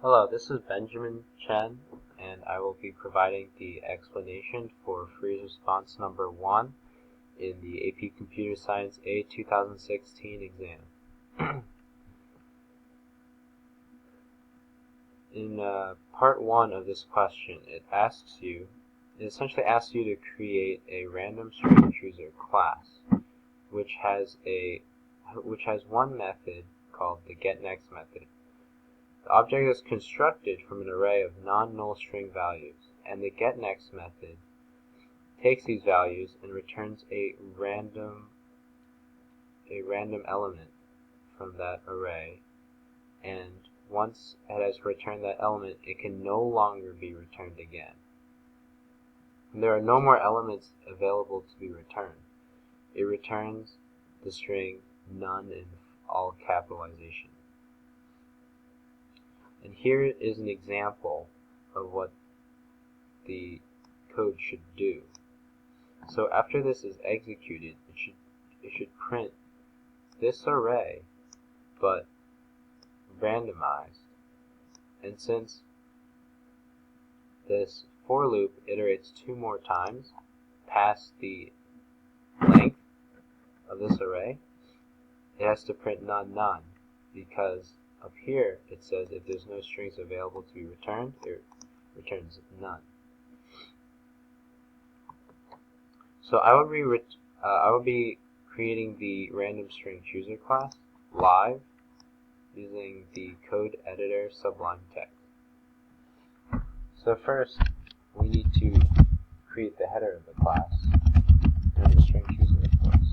Hello, this is Benjamin Chen, and I will be providing the explanation for freeze response number 1 in the AP Computer Science A 2016 exam. In part 1 of this question, it essentially asks you to create a random string chooser class, which has one method called the getNext method. The object is constructed from an array of non-null string values, and the getNext method takes these values and returns a random element from that array, and once it has returned that element, it can no longer be returned again. And there are no more elements available to be returned. It returns the string none in all capitalization. And here is an example of what the code should do. So after this is executed, it should print this array, but randomized. And since this for loop iterates 2 more times past the length of this array, it has to print none none, because up here it says if there's no strings available to be returned, it returns none. So I will be creating the random string chooser class live using the code editor Sublime Text. So first, we need to create the header of the class, random string chooser, of course.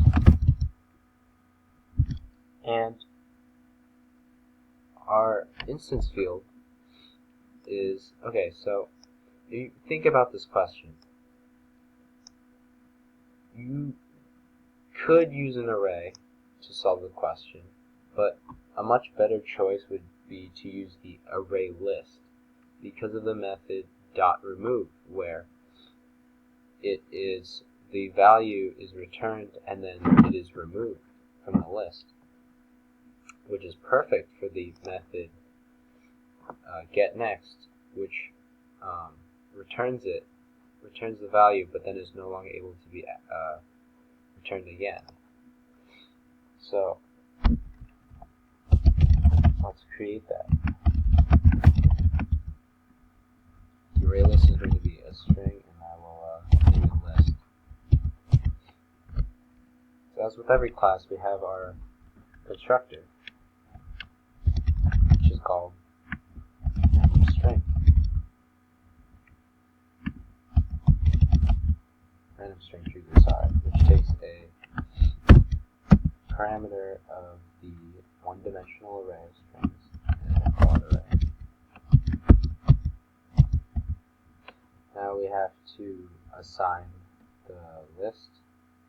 And our instance field is, okay, so you think about this question. You could use an array to solve the question, but a much better choice would be to use the array list because of the method .remove, where the value is returned and then it is removed from the list, which is perfect for the method getNext, which returns the value, but then is no longer able to be returned again. So let's create that. The array list is going to be a string, and I will name it list. So as with every class, we have our constructor, which is called string. Random string chooser, which takes a parameter of the one-dimensional array of strings and a quad array. Now we have to assign the list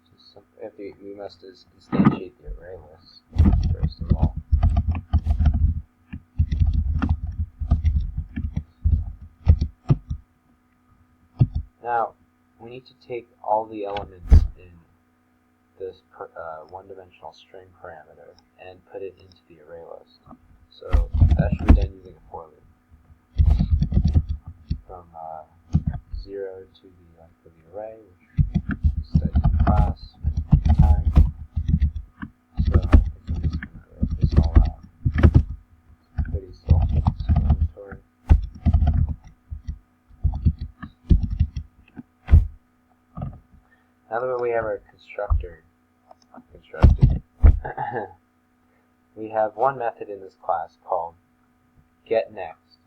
to something. We must instantiate the array list first of all. Now we need to take all the elements in this one-dimensional string parameter and put it into the array list. So that should be done using a for loop from 0 to the length of the array, which we studied in class many times. So I'm just going to write this all out. Pretty self-explanatory. Now that we have our constructor constructed, we have one method in this class called getNext,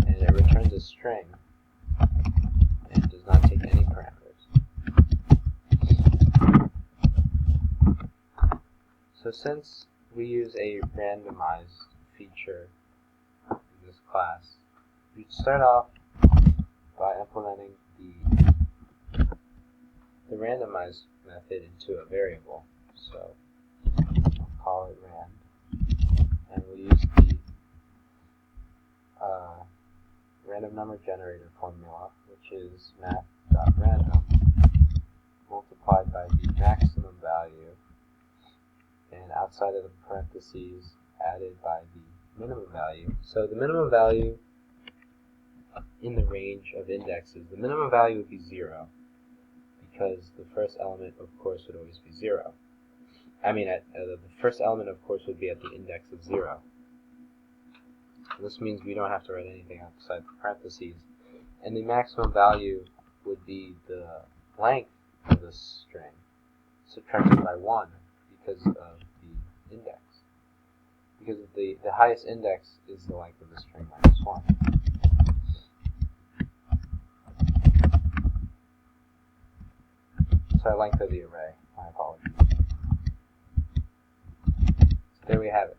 and it returns a string and does not take any parameters. So since we use a randomized feature in this class, we start off by implementing the randomized method into a variable. So I'll call it rand, and we'll use the random number generator formula, which is math.random multiplied by the maximum value, and outside of the parentheses added by the minimum value. So the minimum value in the range of indexes, the minimum value would be 0, because the first element, of course, would always be 0. The first element, of course, would be at the index of 0. This means we don't have to write anything outside the parentheses. And the maximum value would be the length of the string subtracted by 1 because of the index. Because the highest index is the length of the string minus 1. Sorry, length of the array. My apologies. So there we have it.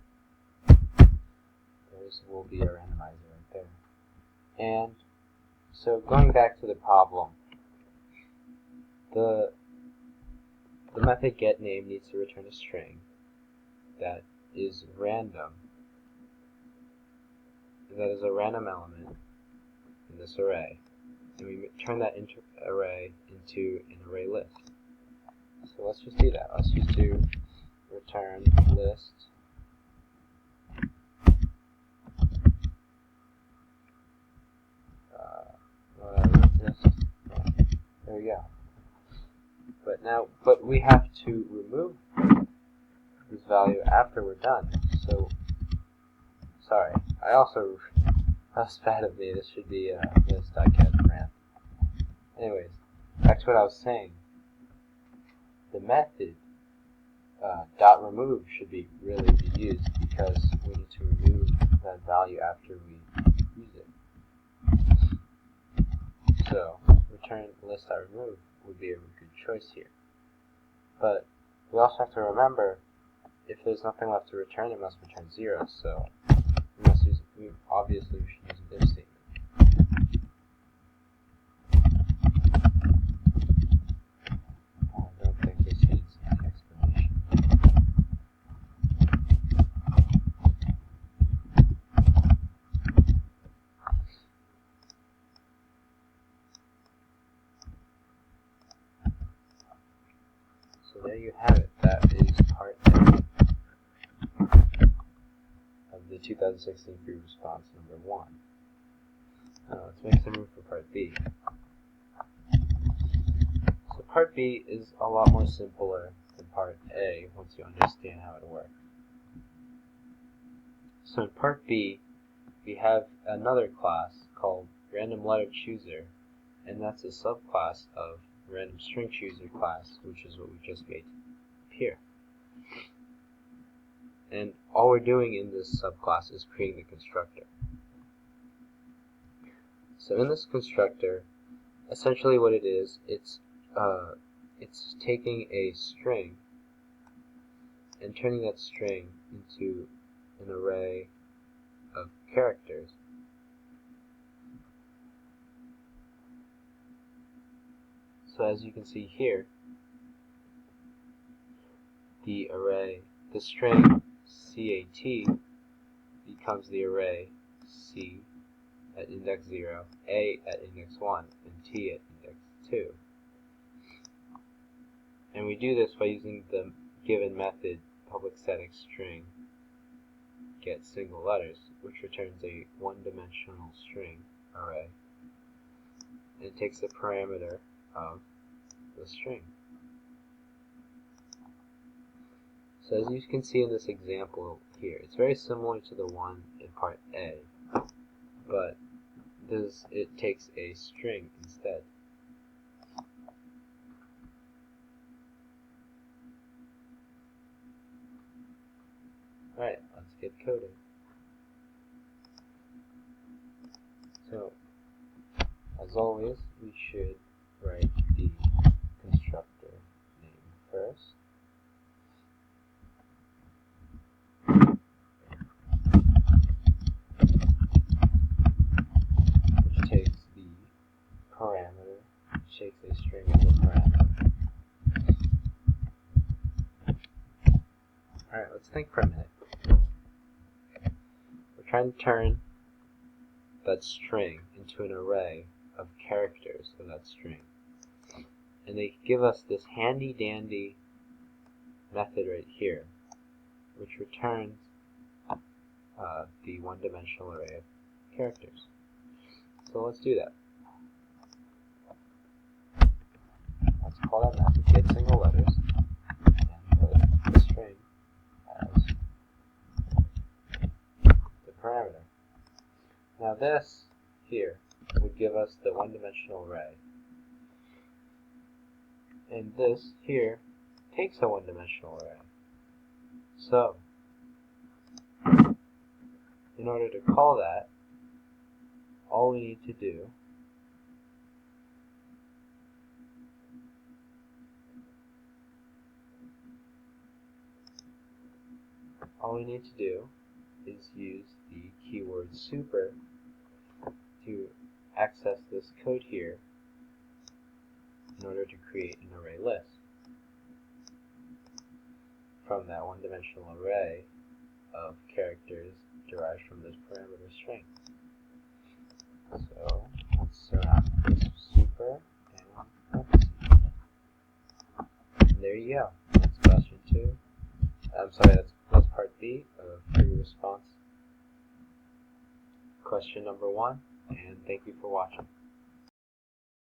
There's will be our randomizer right there. And so going back to the problem, the method getName needs to return a string that is random. That is a random element in this array. And we turn that array into an array list. So let's just do that. Let's just do return list list. There we go. But we have to remove this value after we're done. So sorry. That's bad of me. This should be list.getRand. Anyways, back to what I was saying. The method .remove should really be used because we need to remove that value after we use it. So return list.remove would be a good choice here. But we also have to remember, if there's nothing left to return, it must return 0. So obviously we should use an if statement. I don't think this needs an explanation. So there you have it. That is part A of the 2016 free response number 1. Let's make some room for part B. So part B is a lot more simpler than part A once you understand how it works. So in part B, we have another class called random letter chooser, and that's a subclass of random string chooser class, which is what we just made here. And all we're doing in this subclass is creating the constructor. So in this constructor, essentially what it is, it's taking a string and turning that string into an array of characters. So as you can see here, the string CAT becomes the array C at index 0, A at index 1, and T at index 2. And we do this by using the given method public static string get single letters, which returns a one-dimensional string array, and it takes the parameter of the string. So as you can see in this example here, it's very similar to the one in part A, but it takes a string instead. Alright, let's get coding. So, as always, we should write the constructor name first. Which takes the parameter, which takes a string as a parameter. Alright, let's think for a minute. We're trying to turn that string into an array of characters of that string. And they give us this handy dandy method right here, which returns the one-dimensional array of characters. So let's do that. Let's call that method get single letters and put the string as the parameter. Now this here would give us the one-dimensional array, and this here takes a one-dimensional array. So in order to call that, all we need to do is use the keyword super to access this code here in order to create an array list from that one-dimensional array of characters derived from this parameter string. So let's surround this with super and parentheses. And there you go. That's question 2. I'm sorry, that's part B of free response question number 1, and thank you for watching.